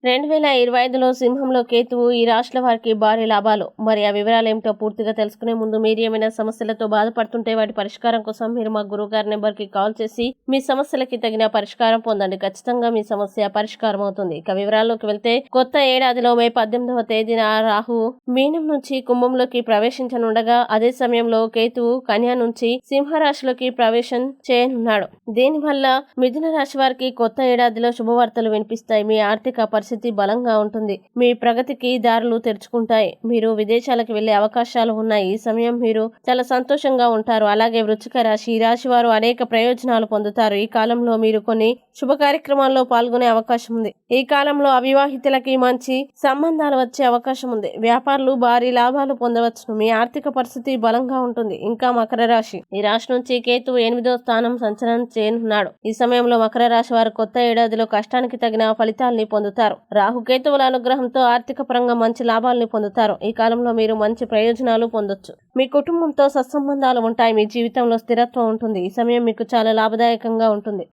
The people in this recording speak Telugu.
2025లో సింహంలో కేతువు ఈ రాశుల వారికి భారీ లాభాలు. మరి ఆ వివరాలు ఏమిటో పూర్తిగా తెలుసుకునే ముందు మీరు ఏమైనా సమస్యలతో బాధపడుతుంటే వాటి పరిష్కారం కోసం మీరు మా గురువుగారి నెంబర్కి కాల్ చేసి మీ సమస్యలకి తగిన పరిష్కారం పొందండి. ఖచ్చితంగా మీ సమస్య పరిష్కారం అవుతుంది. ఇక వివరాల్లోకి వెళ్తే కొత్త ఏడాదిలో మే 18వ తేదీన రాహు మీనం నుంచి కుంభంలోకి ప్రవేశించనుండగా అదే సమయంలో కేతువు కన్య నుంచి సింహరాశిలోకి ప్రవేశం చేయనున్నాడు. దీనివల్ల మిథున రాశి వారికి కొత్త ఏడాదిలో శుభవార్తలు వినిపిస్తాయి. మీ ఆర్థిక పరిస్థితి బలంగా ఉంటుంది. మీ ప్రగతికి దారులు తెరుచుకుంటాయి. మీరు విదేశాలకు వెళ్లే అవకాశాలు ఉన్నాయి. ఈ సమయం మీరు చాలా సంతోషంగా ఉంటారు. అలాగే వృశ్చిక రాశి ఈ రాశి వారు అనేక ప్రయోజనాలు పొందుతారు. ఈ కాలంలో మీరు కొన్ని శుభ కార్యక్రమాల్లో పాల్గొనే అవకాశం ఉంది. ఈ కాలంలో అవివాహితులకి మంచి సంబంధాలు వచ్చే అవకాశం ఉంది. వ్యాపారులు భారీ లాభాలు పొందవచ్చును. మీ ఆర్థిక పరిస్థితి బలంగా ఉంటుంది. ఇంకా మకర రాశి ఈ రాశి నుంచి కేతువు 8వ స్థానం సంచలనం చేయనున్నాడు. ఈ సమయంలో మకర రాశి వారు కొత్త ఏడాదిలో కష్టానికి తగిన ఫలితాల్ని పొందుతారు. రాహుకేతువుల అనుగ్రహంతో ఆర్థిక పరంగా మంచి లాభాలను పొందుతారు. ఈ కాలంలో మీరు మంచి ప్రయోజనాలు పొందొచ్చు. మీ కుటుంబంతో సత్సంబంధాలు ఉంటాయి. మీ జీవితంలో స్థిరత్వం ఉంటుంది. ఈ సమయం మీకు చాలా లాభదాయకంగా ఉంటుంది.